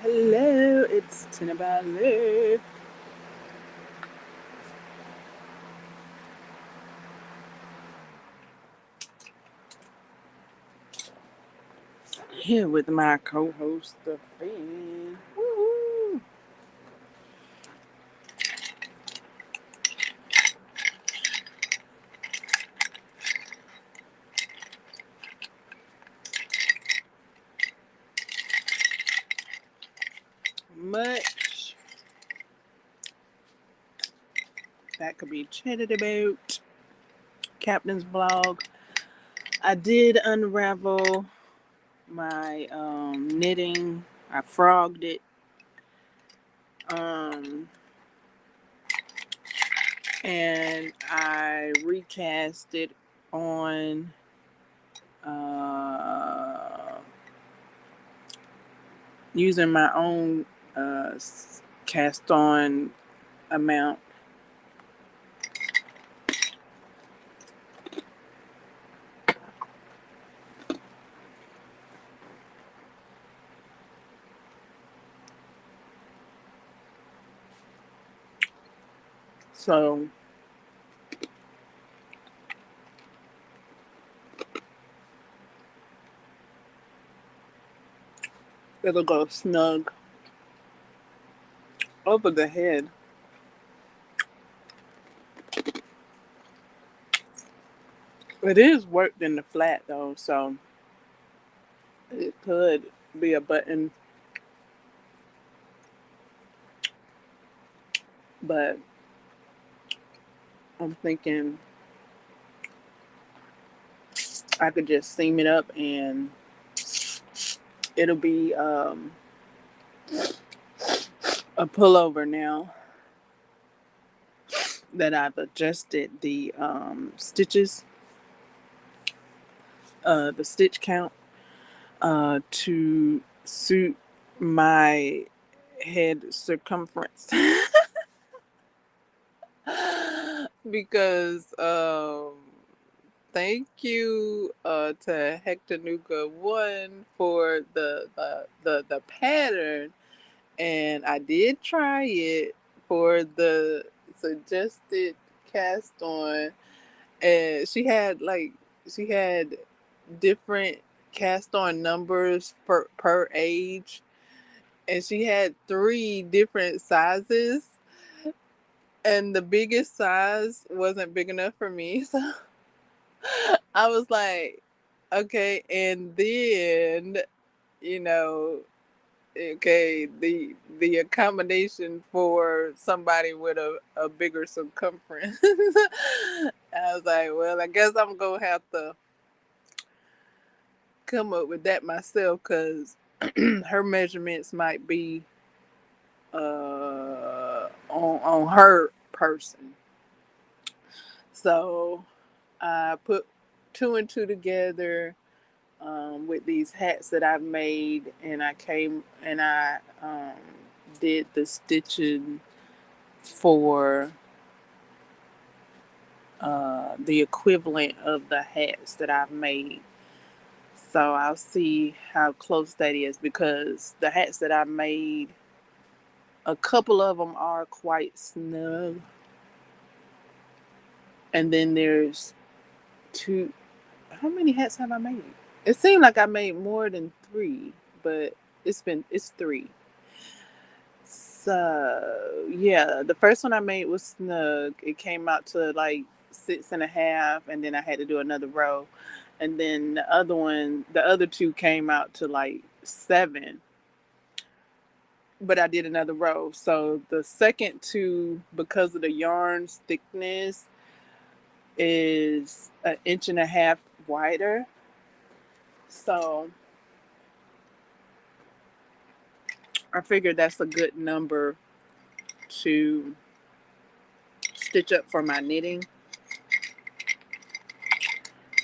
Hello, it's T1na Ba1ley. Here with my co-host, the fan. Woo! Much that could be chatted about. Captain's blog. I did unravel my knitting. I frogged it. Um, and I recast it on uh, using my own cast on amount. So it'll go snug over the head. It is worked in the flat though, so it could be a button, but I'm thinking I could just seam it up and it'll be a pullover now that I've adjusted the stitches, the stitch count to suit my head circumference. Because thank you to Hector Nuka one for the pattern, and I did try it for the suggested cast on, and she had different cast on numbers per age, and she had three different sizes, and the biggest size wasn't big enough for me. So I was like, okay. And then, you know, okay, the accommodation for somebody with a bigger circumference. I was like, well, I guess I'm gonna have to come up with that myself, because her measurements might be on her person. So I put two and two together with these hats that I've made, and I did the stitching for the equivalent of the hats that I've made. So I'll see how close that is, because the hats that I made, a couple of them are quite snug, and then there's two. How many hats have I made? It seemed like I made more than three, but it's three. So yeah, the first one I made was snug. It came out to like 6.5, and then I had to do another row, and then the other two came out to like 7, but I did another row. So the second two, because of the yarn's thickness, is an inch and a half wider. So I figured that's a good number to stitch up for my knitting.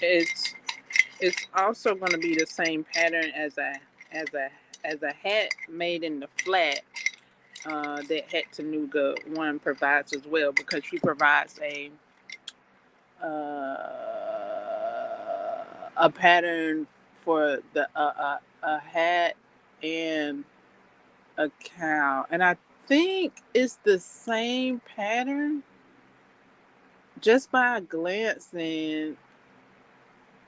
It's it's also going to be the same pattern as a as a hat made in the flat that Hector one provides as well, because she provides a pattern for a hat and a cow, and I think it's the same pattern. Just by glancing,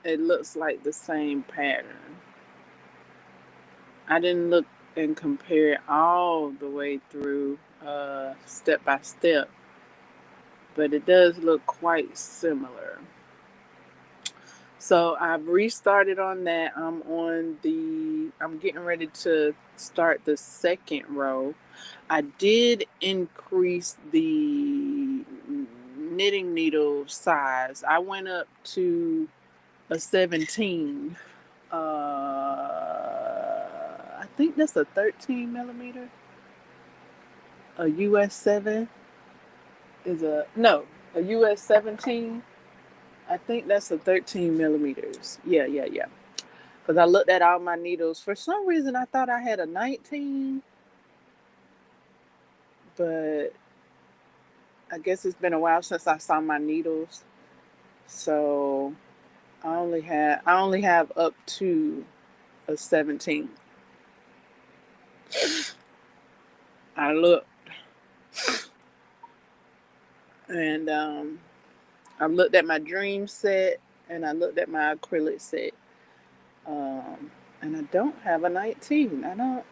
it looks like the same pattern. I didn't look and compare it all the way through step by step, but it does look quite similar. So I've restarted on that. I'm getting ready to start the second row. I did increase the knitting needle size. I went up to a 17. I think that's a 13 millimeter. A US 7 is a US 17. I think that's a 13 millimeters. Yeah. Because I looked at all my needles. For some reason, I thought I had a 19, but I guess it's been a while since I saw my needles. So I only have up to a 17. I looked, and I looked at my dream set, and I looked at my acrylic set. And I don't have a 19. I don't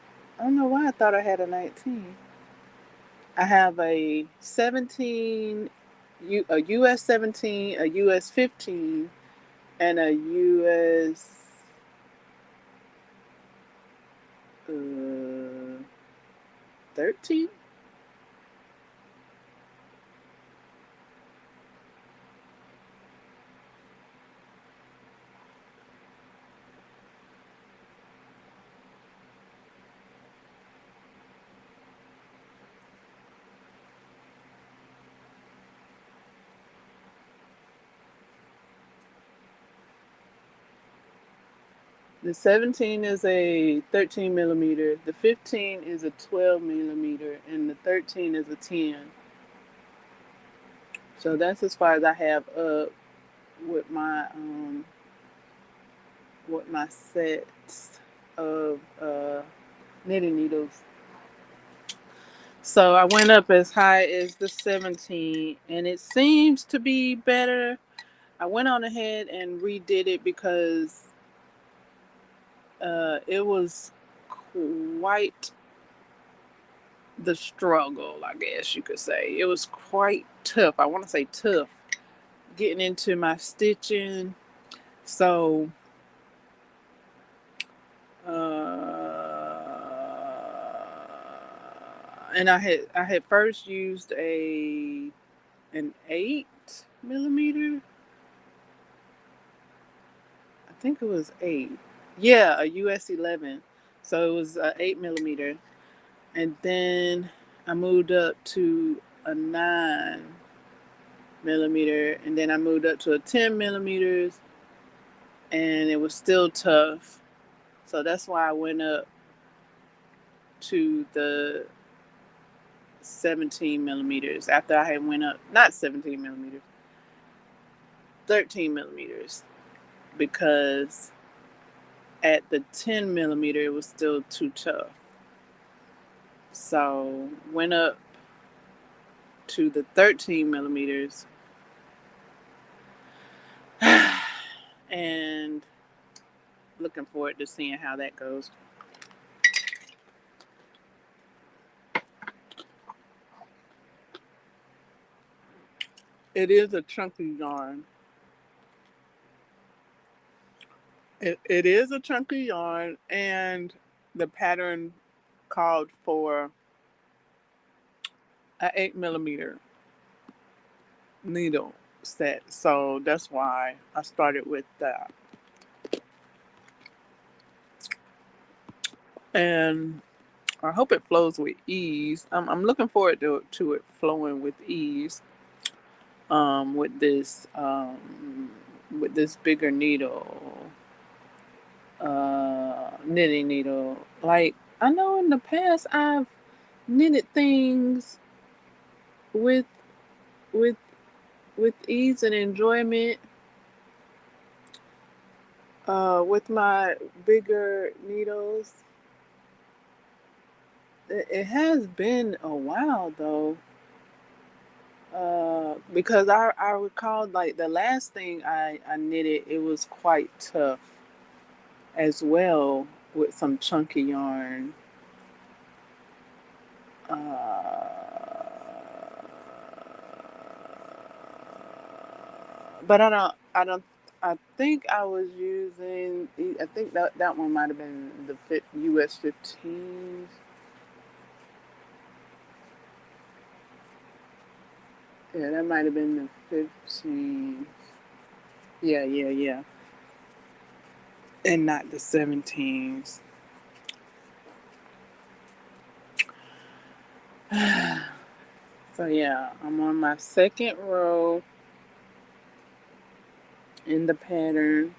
know why I thought I had a 19. I have a 17, a US 17, a US 15, and a US 13. The 17 is a 13 millimeter, the 15 is a 12 millimeter, and the 13 is a 10. So that's as far as I have up with my sets of knitting needles. So I went up as high as the 17, and it seems to be better. I went on ahead and redid it because it was quite the struggle, I guess you could say. It was quite tough. I want to say tough getting into my stitching. So, and I had first used an 8 millimeter. I think it was 8. Yeah, a US 11. So it was 8 millimeter, and then I moved up to a 9 millimeter, and then I moved up to a 10 millimeters, and it was still tough. So that's why I went up to the 17 millimeters after I had went up, not 17 millimeters, 13 millimeters, because at the 10 millimeter it was still too tough. So went up to the 13 millimeters and looking forward to seeing how that goes. It is a chunky yarn. It is a chunky yarn, and the pattern called for an 8 millimeter needle set. So that's why I started with that. And I hope it flows with ease. I'm looking forward to it flowing with ease. With this bigger needle, knitting needle. Like, I know in the past I've knitted things with with with ease and enjoyment. With my bigger needles, it has been a while though. Because I recall like the last thing I knitted, it was quite tough as well with some chunky yarn. But I think I was using. I think that one might have been the US 15s. Yeah, that might have been the 15s. Yeah, yeah, yeah. And not the 17s. So yeah, I'm on my second row in the pattern.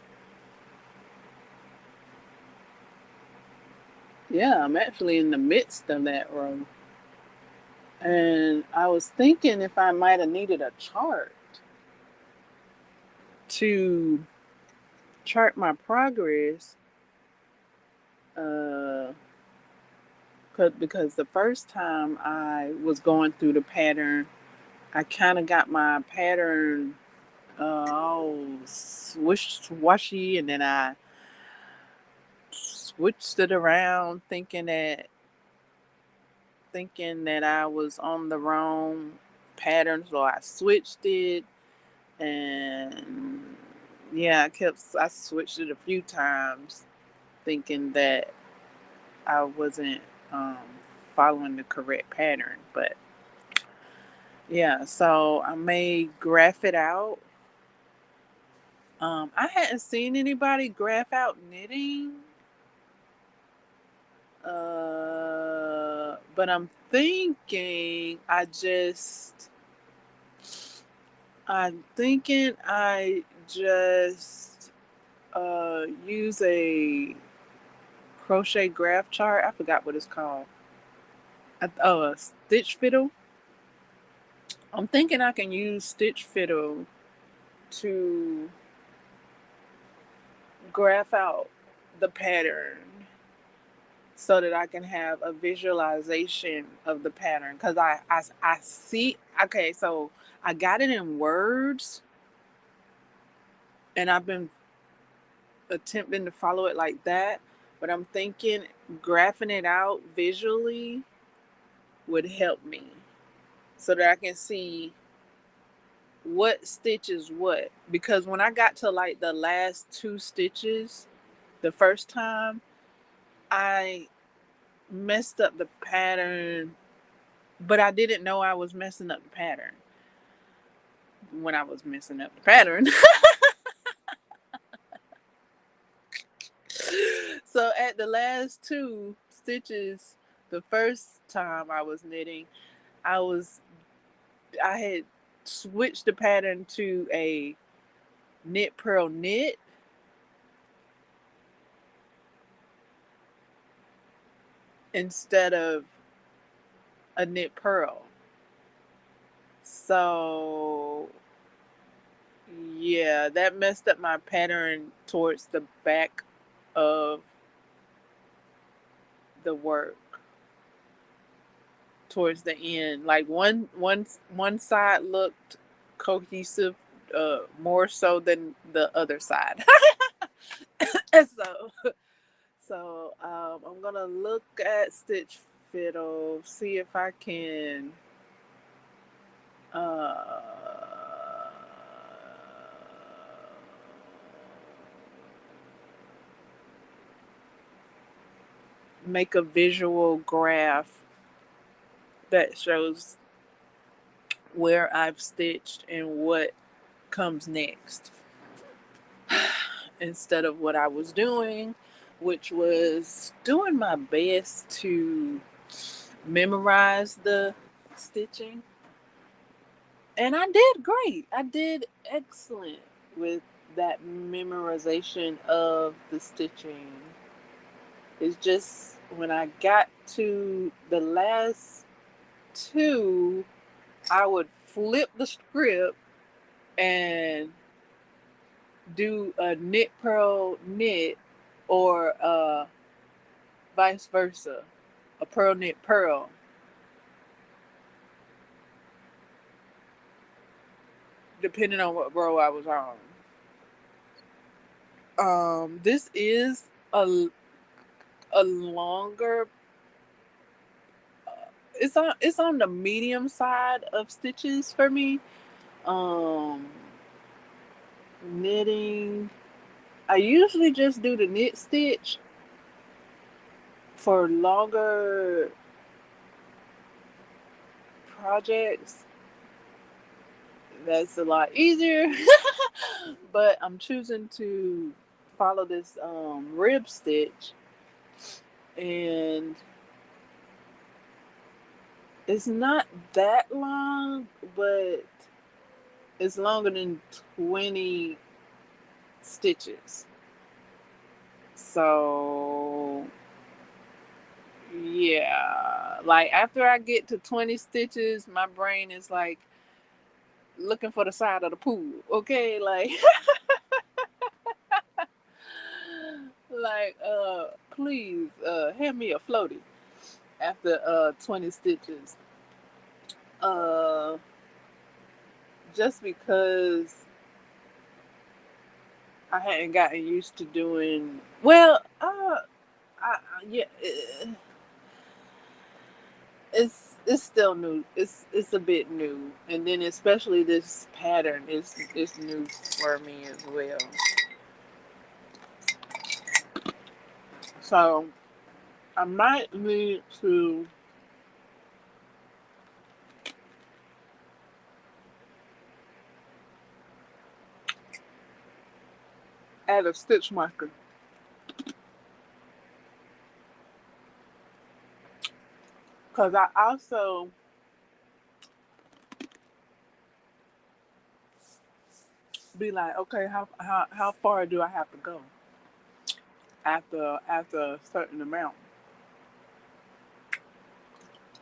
Yeah, I'm actually in the midst of that row. And I was thinking if I might have needed a chart to chart my progress. Uh, because the first time I was going through the pattern, I kind of got my pattern all washy, and then I switched it around, thinking that I was on the wrong pattern, so I switched it, and yeah, I switched it a few times, thinking that I wasn't um, following the correct pattern, but yeah, so I may graph it out. I hadn't seen anybody graph out knitting, but I'm thinking I just use a crochet graph chart. I forgot what it's called. Oh, a stitch fiddle. I'm thinking I can use stitch fiddle to graph out the pattern so that I can have a visualization of the pattern. Because I see, okay, so I got it in words and I've been attempting to follow it like that, but I'm thinking graphing it out visually would help me so that I can see what stitch is what. Because when I got to like the last two stitches the first time, I messed up the pattern, but I didn't know I was messing up the pattern when I was messing up the pattern. So at the last two stitches, the first time I was knitting, I was I had switched the pattern to a knit purl knit instead of a knit purl. So yeah, that messed up my pattern towards the back of the work, towards the end. Like one side looked cohesive more so than the other side. And I'm gonna look at Stitch Fiddle, see if I can uh, make a visual graph that shows where I've stitched and what comes next, instead of what I was doing, which was doing my best to memorize the stitching. And I did great. I did excellent with that memorization of the stitching. It's just when I got to the last two, I would flip the script and do a knit purl knit or vice versa. a pearl knit pearl. Depending on what row I was on. This is a longer. It's on the medium side of stitches for me. Um, Knitting. I usually just do the knit stitch for longer projects. That's a lot easier. But I'm choosing to follow this rib stitch, and it's not that long, but it's longer than 20 stitches. So yeah, like after I get to 20 stitches, my brain is like looking for the side of the pool. Okay, like like please hand me a floaty after 20 stitches. Uh just because I hadn't gotten used to doing well. Yeah, it's still new. It's a bit new, and then especially this pattern is new for me as well. So I might need to add a stitch marker, because I also be like, okay, how far do I have to go after a certain amount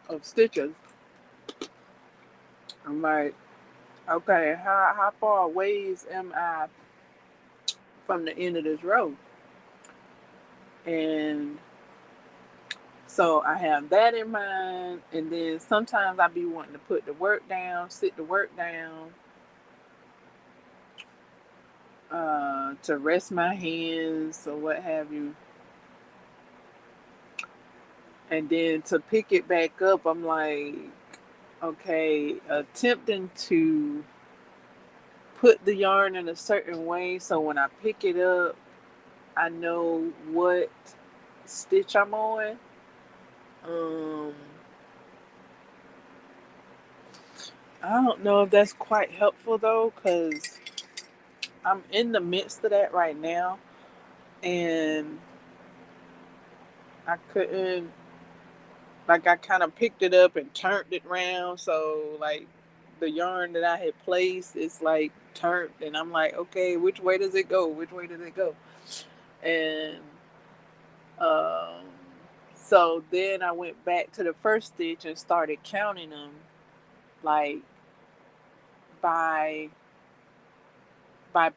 of stitches? I'm like, okay, how far ways am I from the end of this row? And so I have that in mind, and then sometimes I be wanting to put the work down, sit the work down, to rest my hands or what have you. And then to pick it back up, I'm like, okay, attempting to put the yarn in a certain way so when I pick it up, I know what stitch I'm on. Um, I don't know if that's quite helpful though, because I'm in the midst of that right now, and I couldn't, like, I kind of picked it up and turned it around, so like the yarn that I had placed is like turned, and I'm like, okay, which way does it go? Which way does it go? And um, so then I went back to the first stitch and started counting them, like by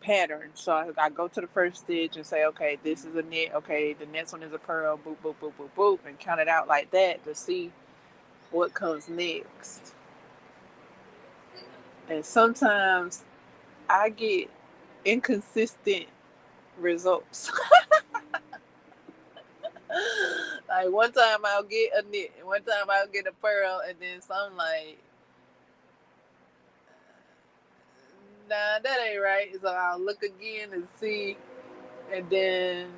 pattern. So I go to the first stitch and say, okay, this is a knit. Okay, the next one is a purl. Boop, boop, boop, boop, boop, and count it out like that to see what comes next. And sometimes I get inconsistent results. Like one time I'll get a knit, and one time I'll get a purl, and then some like, nah, that ain't right. So I'll look again and see, and then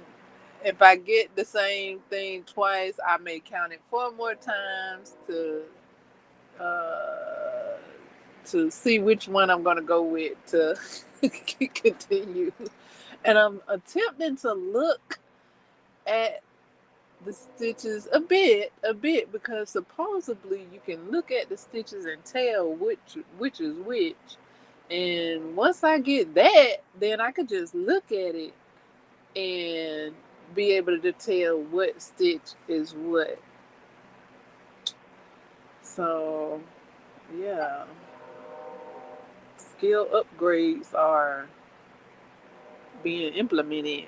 if I get the same thing twice, I may count it 4 more times uh, to see which one I'm gonna go with to continue. And I'm attempting to look at the stitches a bit, because supposedly you can look at the stitches and tell which is which. And once I get that, then I could just look at it and be able to tell what stitch is what. So, yeah, skill upgrades are being implemented.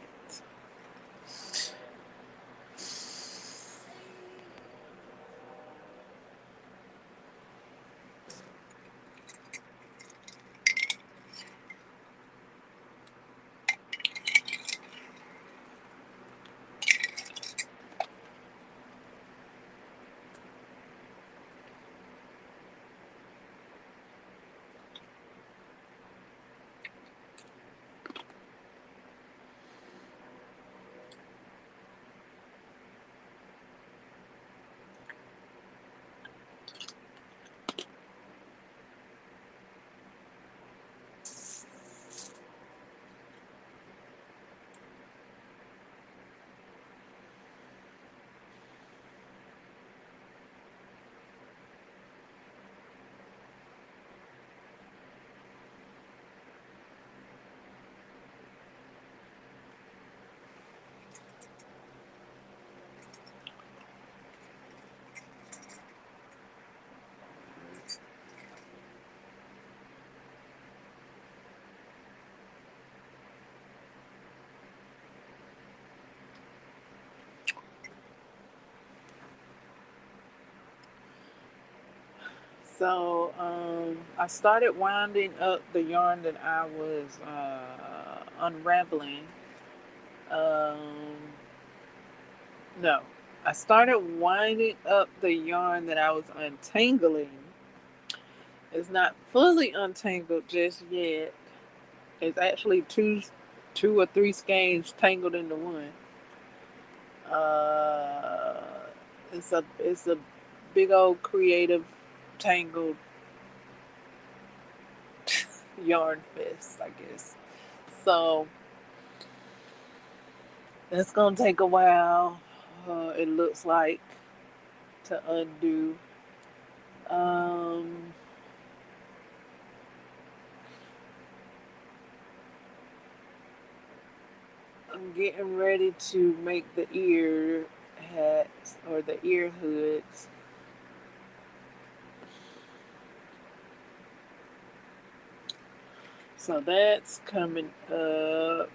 So I started winding up the yarn that I was unraveling. Um, no, I started winding up the yarn that I was untangling. It's not fully untangled just yet. It's actually two or three skeins tangled into one. Uh, it's a big old creative tangled yarn fest, I guess. So it's gonna take a while. It looks like to undo. Um, I'm getting ready to make the ear hats or the ear hoods. So that's coming up.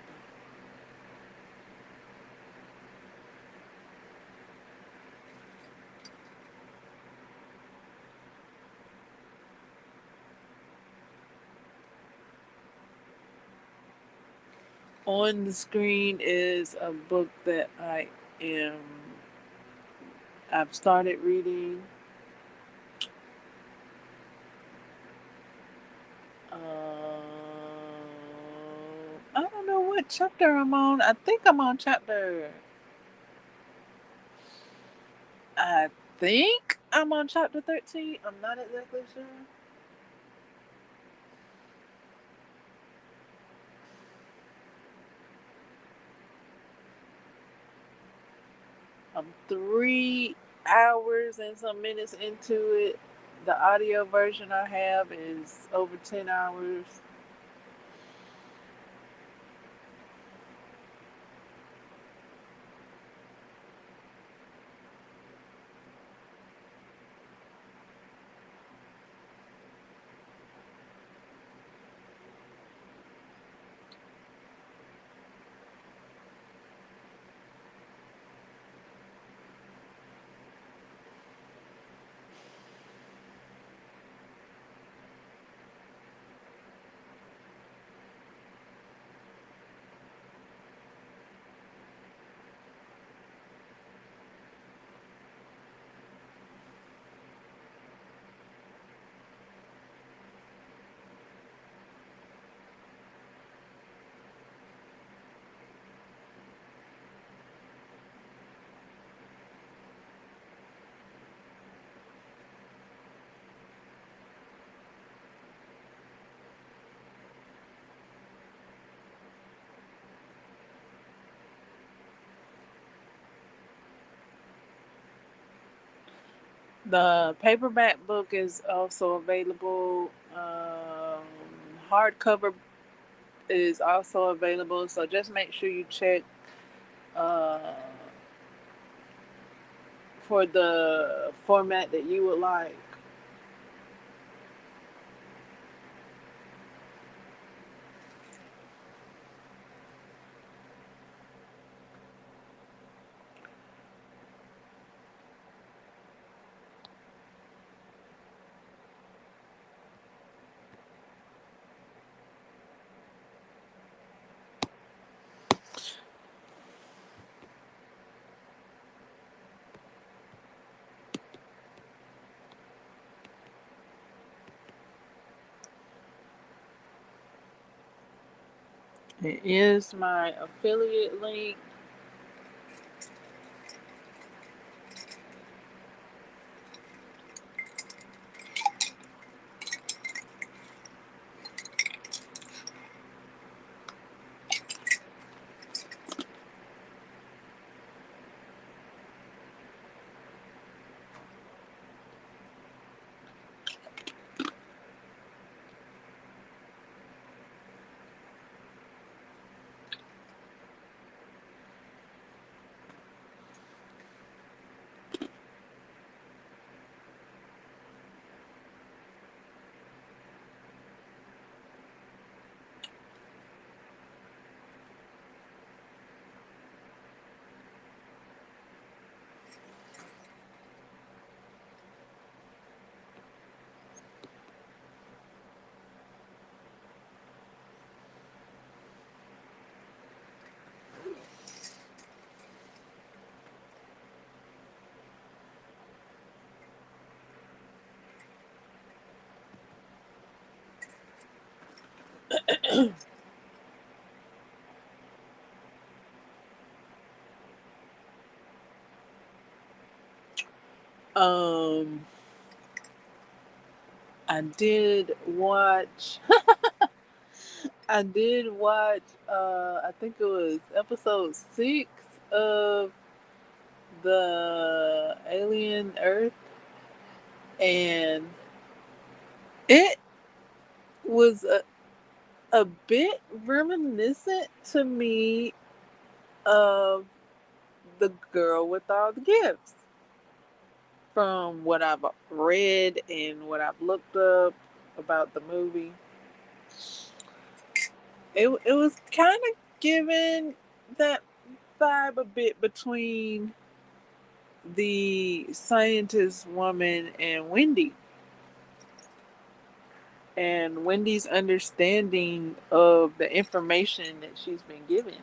On the screen is a book that am I've started reading. I don't know what chapter I'm on. I think I'm on chapter. I think I'm on chapter 13. I'm not exactly sure. I'm 3 hours and some minutes into it. The audio version I have is over 10 hours. The paperback book is also available. Hardcover is also available. So just make sure you check uh, for the format that you would like. It is my affiliate link. um, I did watch. I did watch. I think it was episode 6 of the Alien Earth, and it was a bit reminiscent to me of the girl with all the gifts. From what I've read and what I've looked up about the movie, it was kind of giving that vibe a bit between the scientist woman and Wendy, and Wendy's understanding of the information that she's been given.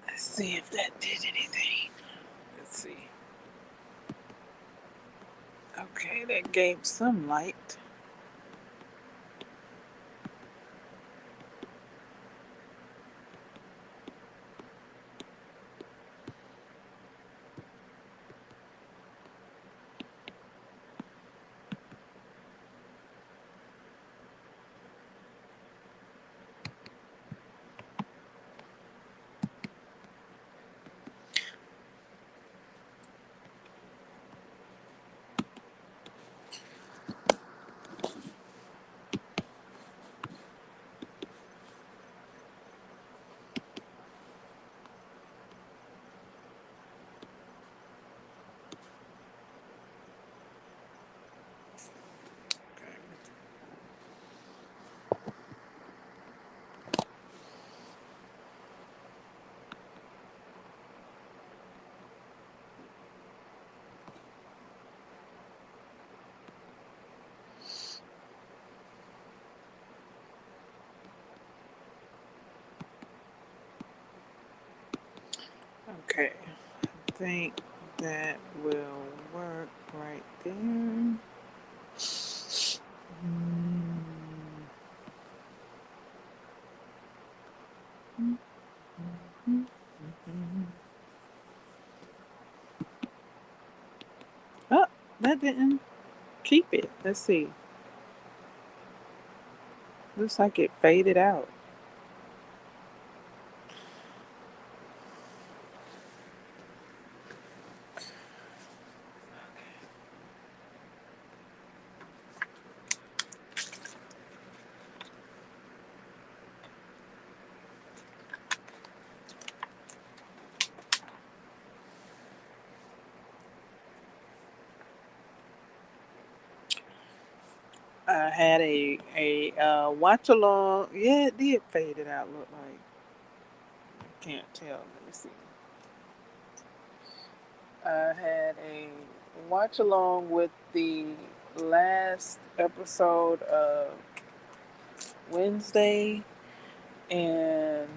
Let's see if that did anything. Let's see. Okay, that gave some light. Okay, I think that will work right there. Oh, that didn't keep it. Let's see. Looks like it faded out. I had a watch along. Yeah, it did fade it out. Look like I can't tell. Let me see. I had a watch along with the last episode of Wednesday, and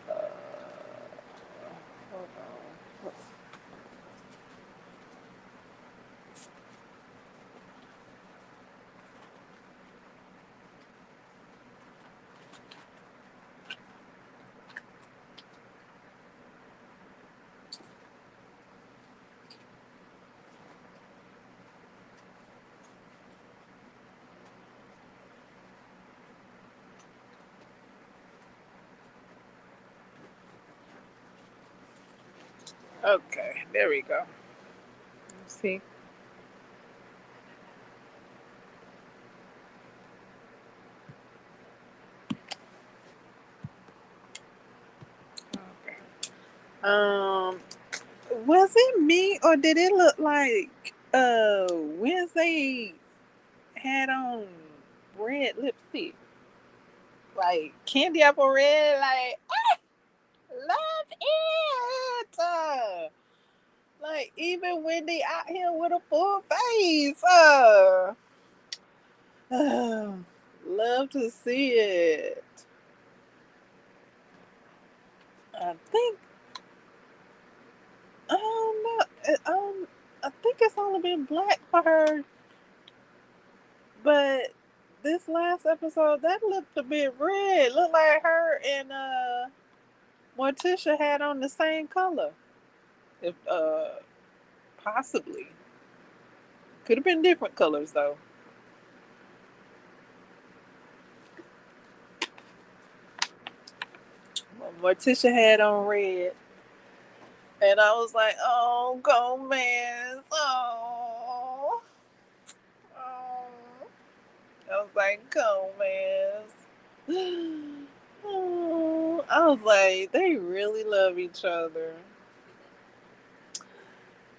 uh, hold on. Okay, there we go. Let's see. Okay. Um, was it me or did it look like Wednesday had on red lipstick? Like candy apple red, like love it. Like even when they out here with a full face. Love to see it. I think I don't know. I think it's only been black for her, but this last episode that looked a bit red. Looked like her and Morticia had on the same color. If possibly could have been different colors though. Morticia had on red, and I was like, "Oh, Gomez, oh, oh." I was like, Gomez. Oh, I was like, they really love each other.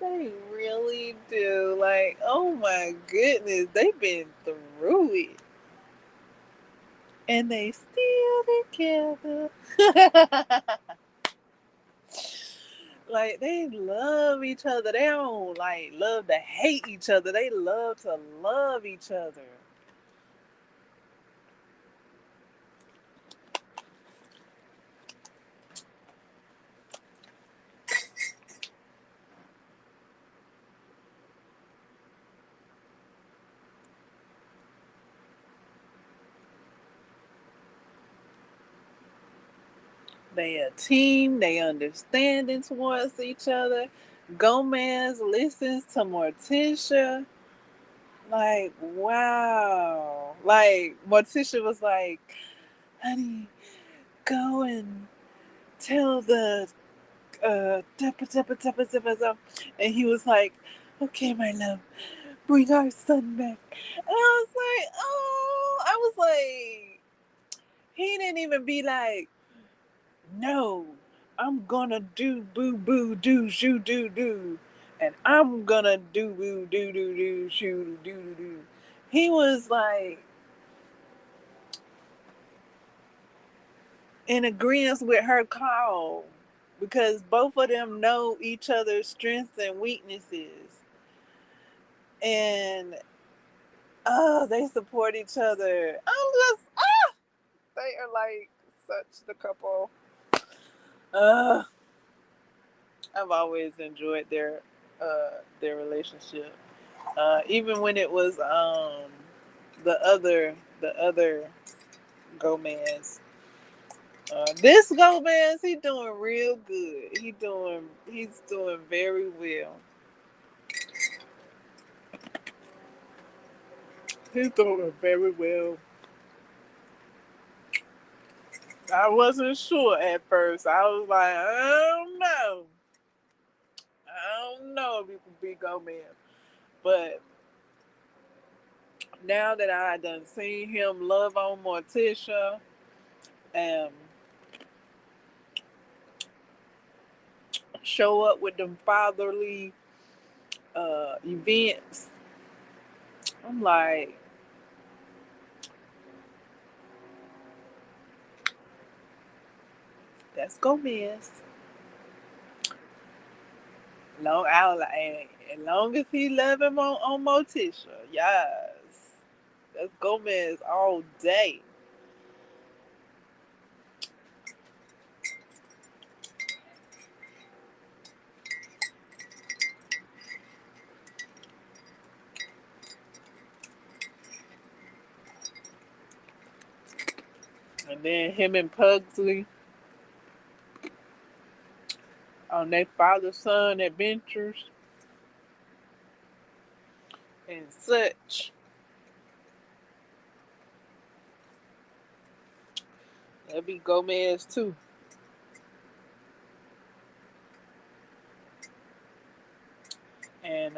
They really do. Like, oh my goodness, they've been through it. And they still together. Like they love each other. They don't like love to hate each other. They love to love each other. They a team. They understanding towards each other. Gomez listens to Morticia. Like wow. Like Morticia was like, "Honey, go and tell the and he was like, "Okay, my love, bring our son back." And I was like, "Oh," I was like, he didn't even be like, "No, I'm gonna do boo boo do shoo do do, and I'm gonna do boo do do do shoo do do do." He was like in agreement with her call because both of them know each other's strengths and weaknesses, and they support each other. They are like such the couple. Uh, I've always enjoyed their relationship. Even when it was the other Gomez. This Gomez, he doing real good. He's doing very well. He's doing very well. I wasn't sure at first. I was like, I don't know. I don't know if you can beat Gomez. But now that I done seen him love on Morticia and show up with them fatherly events, I'm like, that's Gomez. Long out like, as long as he love him on Morticia, yes. That's Gomez all day. And then him and Pugsley on their father son adventures and such. That'd be Gomez too. And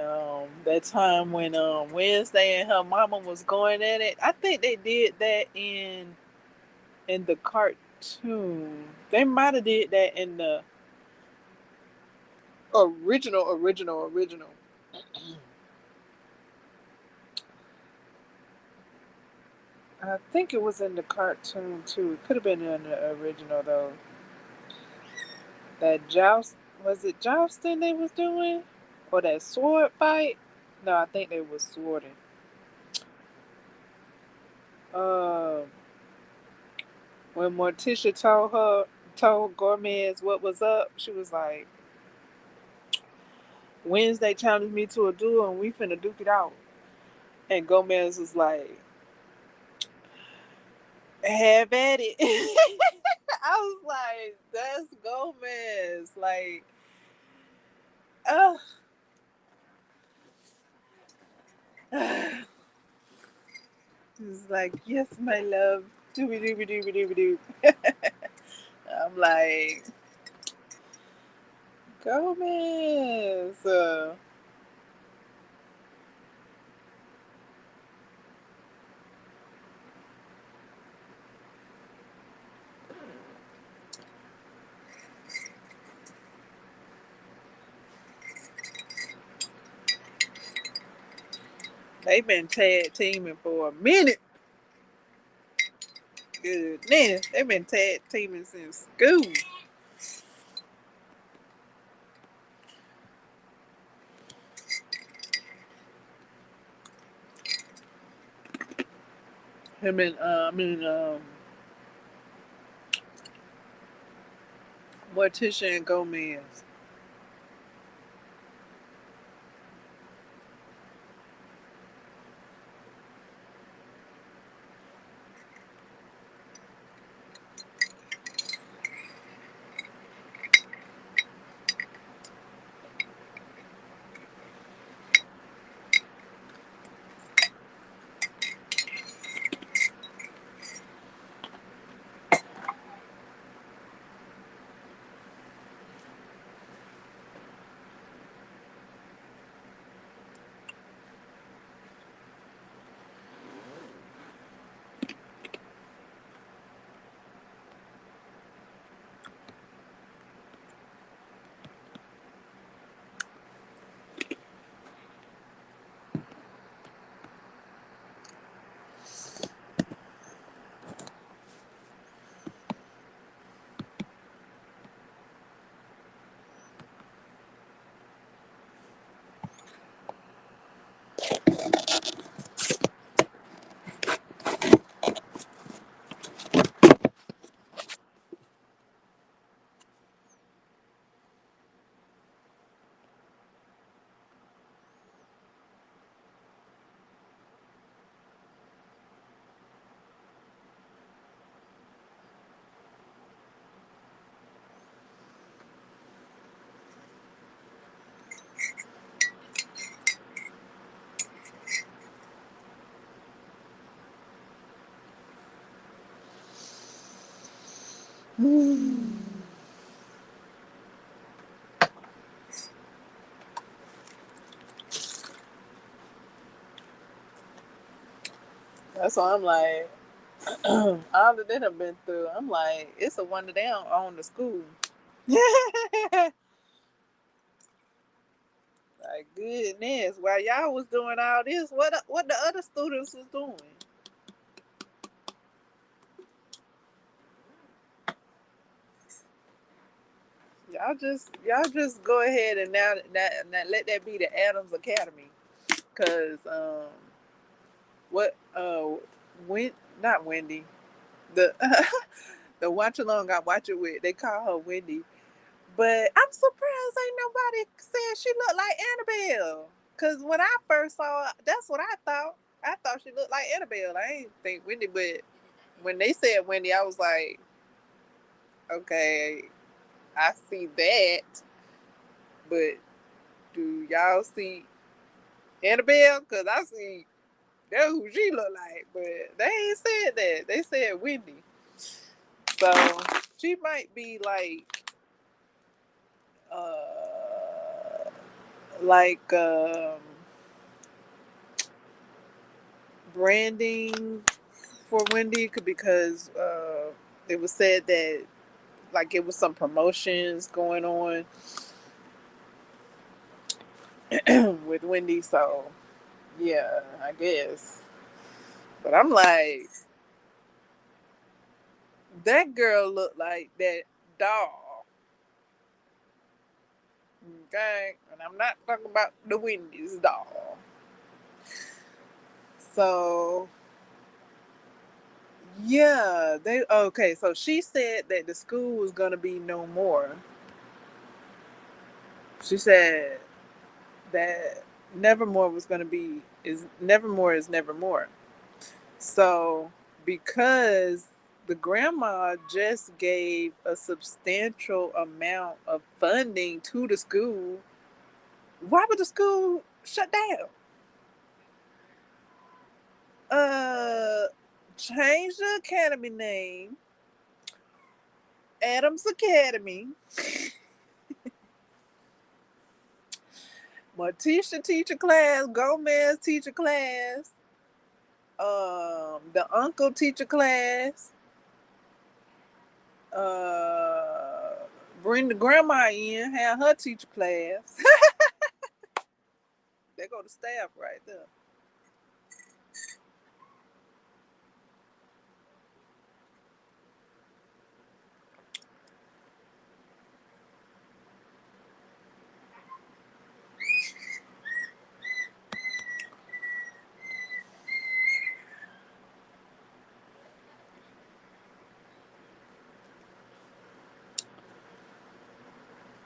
that time when Wednesday and her mama was going at it, I think they did that in the cartoon. They might have did that in the original. I think it was in the cartoon too. It could have been in the original though. That joust, was it jousting they was doing, or that sword fight? No, I think they was swording. Um, when Morticia told Gomez what was up, she was like, Wednesday challenged me to a duel and we finna duke it out. And Gomez was like, have at it. I was like, that's Gomez. Like, uh, he's like, yes, my love. Dooby dooby dooby dooby doo. I'm like, Gomez. They've been tag teaming for a minute. Goodness, they've been tag teaming since school. Him and Morticia and Gomez. That's why I'm like, all that they have been through. I'm like, it's a wonder they don't own the school. Like goodness, while y'all was doing all this, what the other students was doing? Y'all just go ahead and now let that be the Adams Academy, cause what when not Wendy, the the watch along I watch it with, they call her Wendy, but I'm surprised ain't nobody said she looked like Annabelle, cause when I first saw her, that's what I thought. I thought she looked like Annabelle. I ain't think Wendy, but when they said Wendy, I was like, okay, I see that, but do y'all see Annabelle? Cause I see that's who she look like, but they ain't said that. They said Wendy. So she might be like uh like branding for Wendy because it was said that like it was some promotions going on with Wendy. So yeah, I guess. But I'm like, that girl looked like that doll. Okay, and I'm not talking about the Wendy's doll. So yeah, they okay. So she said that the school was gonna be no more. She said that Nevermore was gonna be is Nevermore is Nevermore. So because the grandma just gave a substantial amount of funding to the school, why would the school shut down? Uh, change the academy name, Adams Academy. Morticia teacher class, Gomez teacher class, the uncle teacher class, bring the grandma in, have her teacher class. They go to staff right there.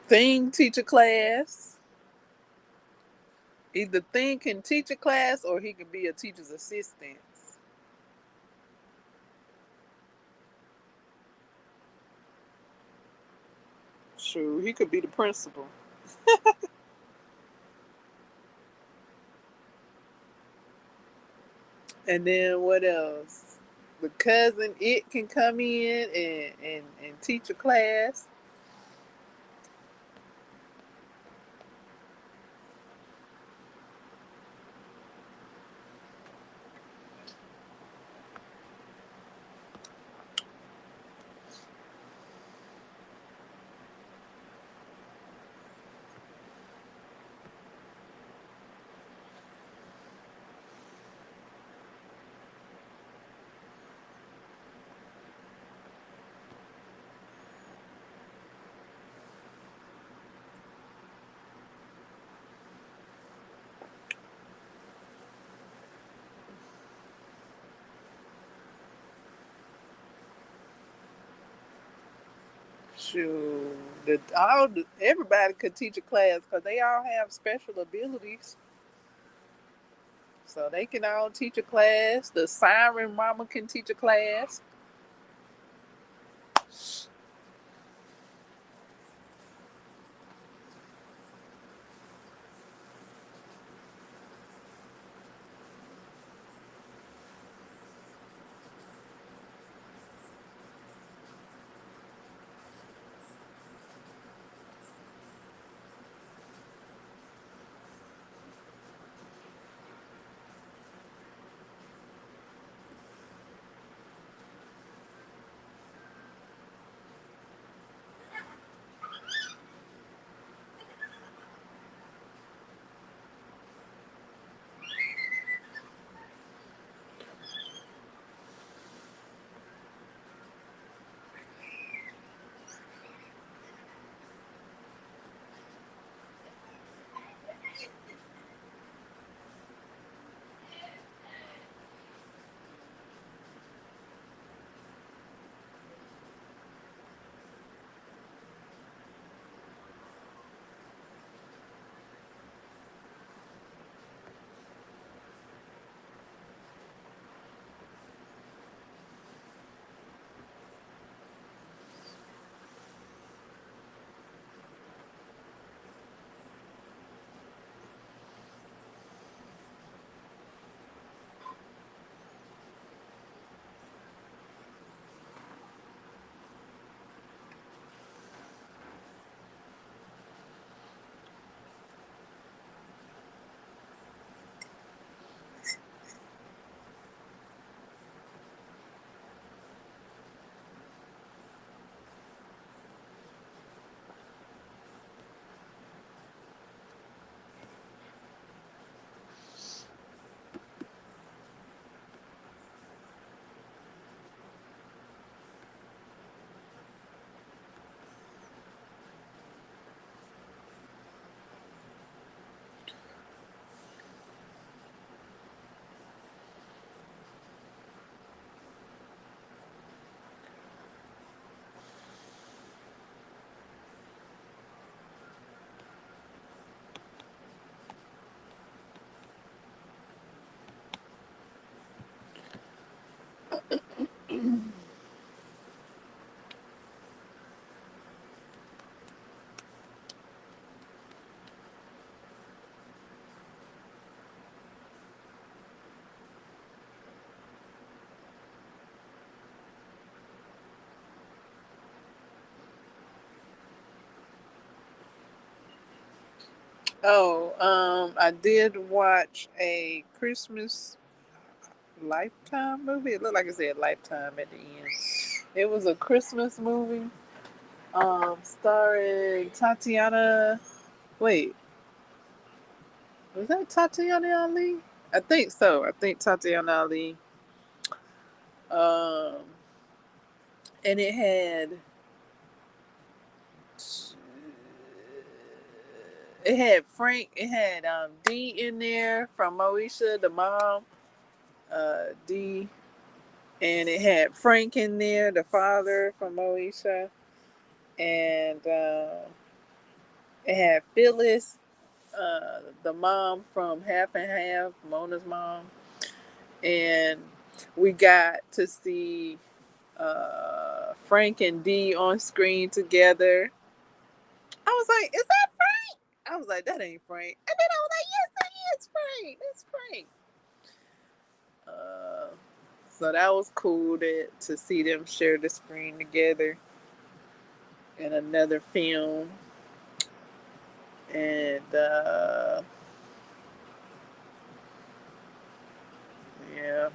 Thing teacher class. Either Thing can teach a class or he can be a teacher's assistant. True, he could be the principal. And then what else? The cousin it can come in and teach a class. Shoot, everybody could teach a class because they all have special abilities. So they can all teach a class. The siren mama can teach a class. I did watch a Christmas Lifetime movie. It looked like it said Lifetime at the end. It was a Christmas movie, starring Tatiana. Wait, was that Tatiana Ali? I think so. I think Tatiana Ali. Um, and it had Frank. It had D in there from Moesha, the mom. D, and it had Frank in there, the father from Moesha, and it had Phyllis, the mom from Half and Half, Mona's mom, and we got to see Frank and Dee on screen together. I was like, "Is that Frank?" I was like, "That ain't Frank," and then I was like, "Yes, that is Frank. That's Frank." Uh, so that was cool to see them share the screen together in another film, and yeah.